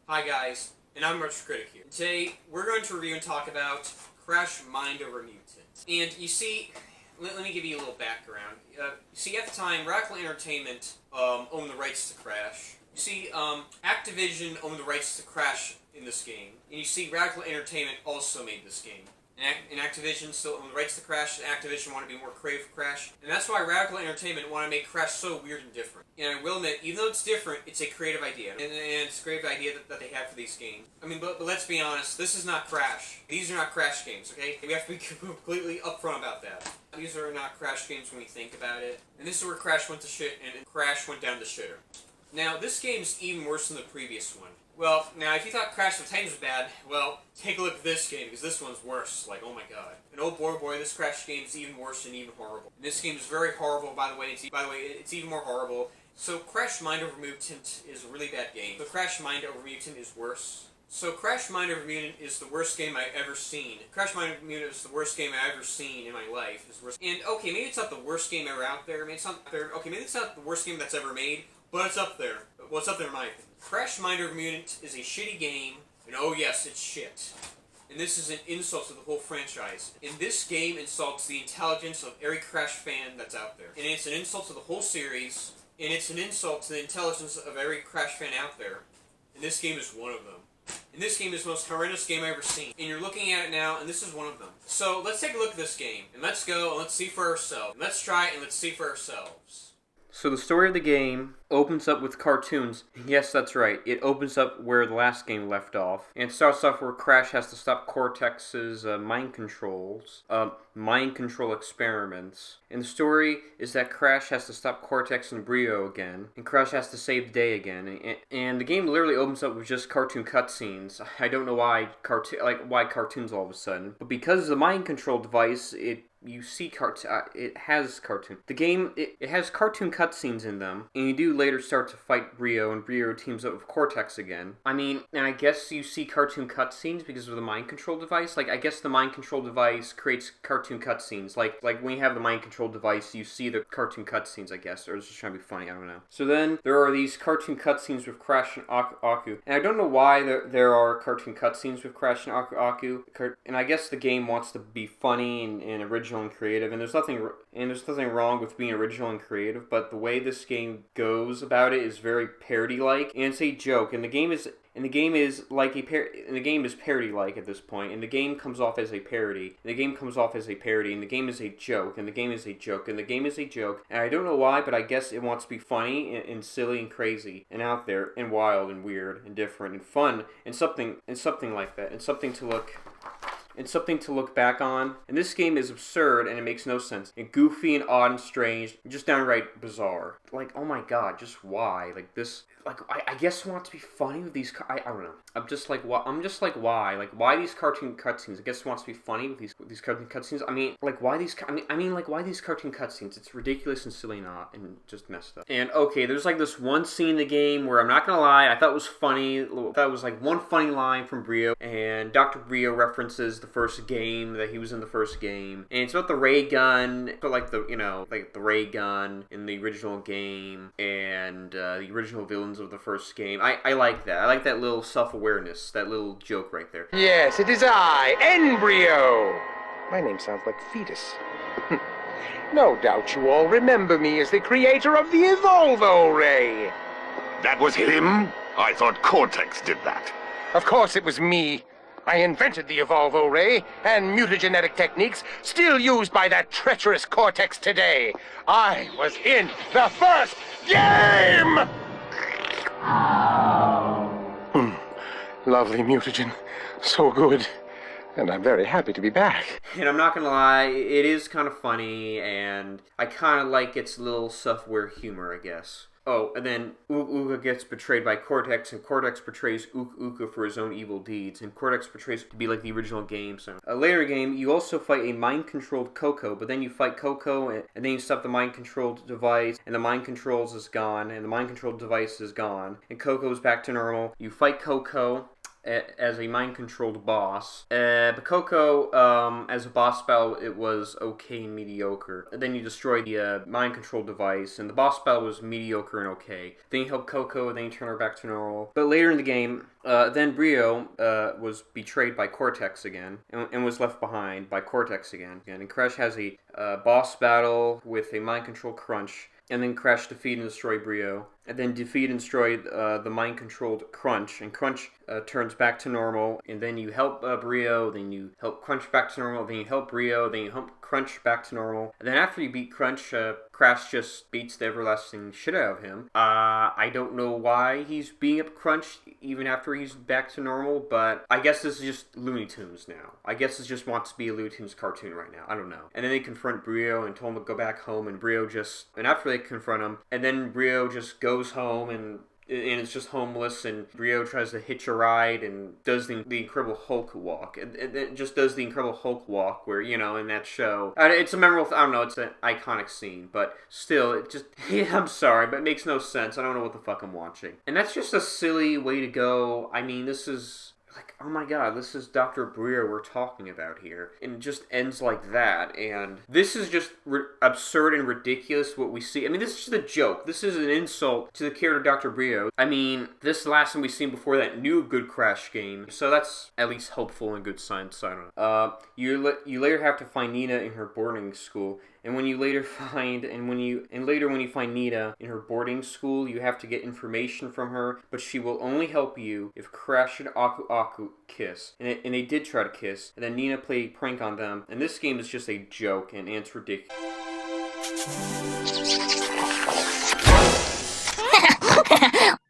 Hi guys, and I'm Critic here. Today, we're going to review and talk about Crash Mind Over Mutant. And you see, let me give you a little background. You see, at the time, Radical Entertainment owned the rights to Crash. You see, Activision owned the rights to Crash in this game. And you see, Radical Entertainment also made this game. And Activision still owned the rights to Crash, and Activision wanted to be more creative for Crash. And that's why Radical Entertainment wanted to make Crash so weird and different. And I will admit, even though it's different, it's a creative idea. And it's a creative idea that they have for these games. I mean, but let's be honest, this is not Crash. These are not Crash games, okay? We have to be completely upfront about that. These are not Crash games when we think about it. And this is where Crash went to shit, and Crash went down the shitter. Now, this game is even worse than the previous one. Well, now, if you thought Crash of Titans was bad, well, take a look at this game, because this one's worse. Like, oh my god. And oh boy, this Crash game is even worse and even horrible. And this game is very horrible, by the way. It's even more horrible. So, Crash Mind Over Mutant is a really bad game. But Crash Mind Over Mutant is worse. So, Crash Mind Over Mutant is the worst game I've ever seen. Crash Mind Over Mutant is the worst game I've ever seen in my life. It's worse. And, okay, maybe it's not the worst game ever out there. Maybe it's not there. Okay, maybe it's not the worst game that's ever made. But it's up there. Well, it's up there in my opinion. Crash Mind Over Mutant is a shitty game, and oh yes, it's shit. And this is an insult to the whole franchise. And this game insults the intelligence of every Crash fan that's out there. And it's an insult to the whole series, and it's an insult to the intelligence of every Crash fan out there. And this game is one of them. And this game is the most horrendous game I've ever seen. And you're looking at it now, and this is one of them. So let's take a look at this game, and let's go, and let's see for ourselves. And let's try it, and let's see for ourselves. So the story of the game opens up with cartoons. Yes, that's right. It opens up where the last game left off. And it starts off where Crash has to stop Cortex's mind control experiments. And the story is that Crash has to stop Cortex and Brio again. And Crash has to save the day again. And the game literally opens up with just cartoon cutscenes. I don't know why cartoons all of a sudden. But because of the mind control device, it has cartoon. The game, it has cartoon cutscenes in them, and you do later start to fight Brio, and Brio teams up with Cortex again. I mean, and I guess you see cartoon cutscenes because of the mind control device. Like, I guess the mind control device creates cartoon cutscenes. Like when you have the mind control device, you see the cartoon cutscenes, I guess. Or it's just trying to be funny, I don't know. So then, there are these cartoon cutscenes with Crash and Aku. And I don't know why there are cartoon cutscenes with Crash and Aku. And I guess the game wants to be funny and original and creative, and there's nothing wrong with being original and creative, but the way this game goes about it is very parody-like, and it's a joke, and the game is parody-like at this point, and the game comes off as a parody, and the game comes off as a parody, and the game is a joke, and the game is a joke, and the game is a joke, and I don't know why, but I guess it wants to be funny and silly and crazy and out there and wild and weird and different and fun and something like that, and something to look back on. And this game is absurd and it makes no sense. And goofy and odd and strange, and just downright bizarre. Like, oh my god, just why? Like this, like I guess want to be funny with these. I don't know. I'm just like why? Like why these cartoon cutscenes? I guess wants to be funny with these cartoon cutscenes. I mean, like why these? Like why these cartoon cutscenes? It's ridiculous and silly and just messed up. And okay, there's like this one scene in the game where I'm not gonna lie, I thought it was funny. That was like one funny line from Brio, and Dr. Brio references the first game that he was in the first game, and it's about the ray gun, but like the ray gun in the original game, and the original villains of the first game. I like that. I like that little self-awareness, that little joke right there. Yes, it is I, Embryo. My name sounds like fetus. No doubt you all remember me as the creator of the Evolvo Ray. That was him? I thought Cortex did that. Of course it was me. I invented the Evolvo Ray and mutagenetic techniques still used by that treacherous Cortex today. I was in the first game! Lovely mutagen. So good. And I'm very happy to be back. And I'm not gonna lie, it is kind of funny, and I kind of like its little self-aware humor, I guess. Oh, and then Uka gets betrayed by Cortex, and Cortex betrays Uka for his own evil deeds, and Cortex betrays to be like the original game. So, a later game, you also fight a mind-controlled Coco, but then you fight Coco, and then you stop the mind-controlled device, and the mind-controlled device is gone, and Coco's back to normal. You fight Coco, as a mind-controlled boss. But Coco, as a boss battle, it was okay and mediocre. And then you destroy the mind-control device, and the boss battle was mediocre and okay. Then you help Coco, then you turn her back to normal. But later in the game, then Brio was betrayed by Cortex again, and was left behind by Cortex again. And Crash has a boss battle with a mind-control Crunch, and then Crash defeat and destroy Brio, and then defeat and destroy the mind-controlled Crunch, and Crunch turns back to normal, and then you help Brio, then you help Crunch back to normal, then you help Brio, then you help Crunch back to normal, and then after you beat Crunch, Crash just beats the everlasting shit out of him. I don't know why he's beating up Crunch even after he's back to normal, but I guess this is just Looney Tunes now. I guess this just wants to be a Looney Tunes cartoon right now. I don't know. And then they confront Brio and tell him to go back home, and after they confront him, and then Brio just goes home and it's just homeless, and Brio tries to hitch a ride and does the Incredible Hulk walk. It just does the Incredible Hulk walk where, in that show. It's a memorable, I don't know, it's an iconic scene, but still, it just, I'm sorry, but it makes no sense. I don't know what the fuck I'm watching. And that's just a silly way to go. I mean, this is... like, oh my god, this is Dr. Brio we're talking about here. And it just ends like that. And this is just absurd and ridiculous what we see. I mean, this is just a joke. This is an insult to the character Dr. Brio. I mean, this is the last time we've seen before that new good Crash game. So that's at least hopeful and good signs. I don't know. You later have to find Nina in her boarding school. And when you find Nina in her boarding school, you have to get information from her, but she will only help you if Crash and Aku kiss. And they did try to kiss, and then Nina played a prank on them, and this game is just a joke, and it's ridiculous.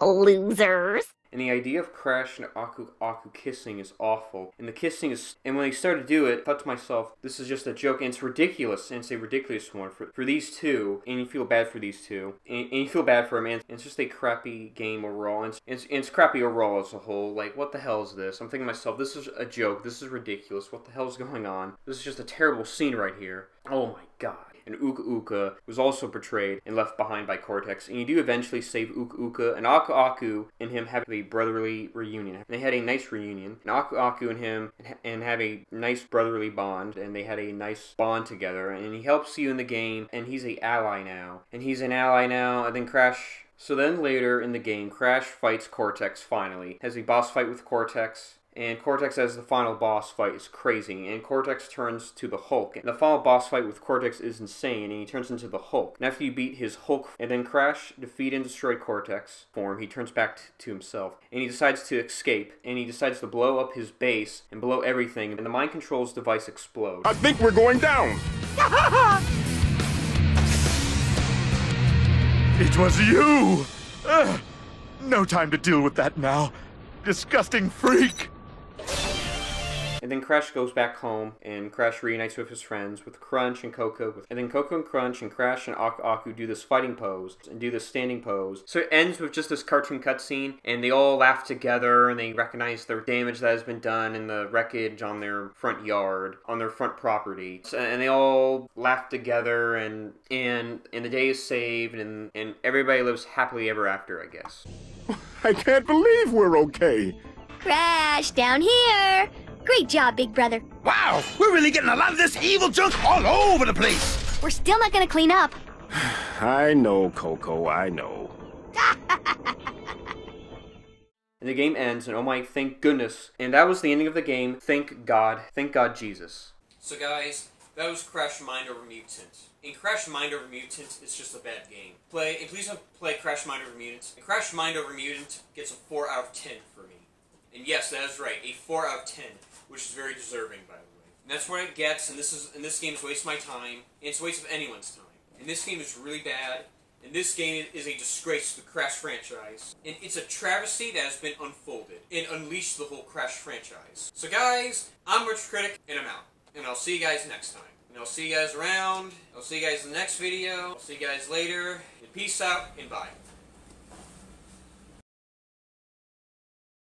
Losers. And the idea of Crash and Aku kissing is awful. And when they started to do it, I thought to myself, this is just a joke, and it's ridiculous, and it's a ridiculous one for these two, and you feel bad for these two, and you feel bad for them, and it's just a crappy game overall, and it's crappy overall as a whole. Like, what the hell is this? I'm thinking to myself, this is a joke, this is ridiculous, what the hell is going on? This is just a terrible scene right here. Oh my god. And Uka Uka was also betrayed and left behind by Cortex. And you do eventually save Uka Uka, and Aku and him have a brotherly reunion. And they had a nice reunion. And Aku and him and have a nice brotherly bond, and they had a nice bond together. And he helps you in the game, and he's an ally now. And then Crash... So then later in the game, Crash fights Cortex finally. Has a boss fight with Cortex. And Cortex as the final boss fight is crazy, and Cortex turns to the Hulk. And the final boss fight with Cortex is insane, and he turns into the Hulk. And after you beat his Hulk, and then Crash defeat and destroy Cortex form, he turns back to himself. And he decides to escape, and he decides to blow up his base and blow everything, and the mind controls device explodes. I think we're going down. It was you! No time to deal with that now. Disgusting freak! And then Crash goes back home, and Crash reunites with his friends, with Crunch and Coco. And then Coco and Crunch and Crash and Aku do this fighting pose, and do this standing pose. So it ends with just this cartoon cutscene, and they all laugh together, and they recognize the damage that has been done in the wreckage on their front yard, on their front property. And they all laugh together, and the day is saved, and everybody lives happily ever after, I guess. I can't believe we're okay. Crash, down here. Great job, big brother. Wow, we're really getting a lot of this evil junk all over the place. We're still not gonna clean up. I know, Coco, I know. And the game ends, and oh my, thank goodness. And that was the ending of the game. Thank God. Thank God, Jesus. So guys, that was Crash Mind Over Mutant. And Crash Mind Over Mutant is just a bad game. Please don't play Crash Mind Over Mutant. And Crash Mind Over Mutant gets a 4 out of 10 for me. And yes, that is right, a 4 out of 10, which is very deserving, by the way. And that's what it gets, and this game is a waste of my time, and it's a waste of anyone's time. And this game is really bad, and this game is a disgrace to the Crash franchise. And it's a travesty that has been unfolded, and unleashed the whole Crash franchise. So guys, I'm Critic, and I'm out. And I'll see you guys next time. And I'll see you guys around, I'll see you guys in the next video, I'll see you guys later, and peace out, and bye.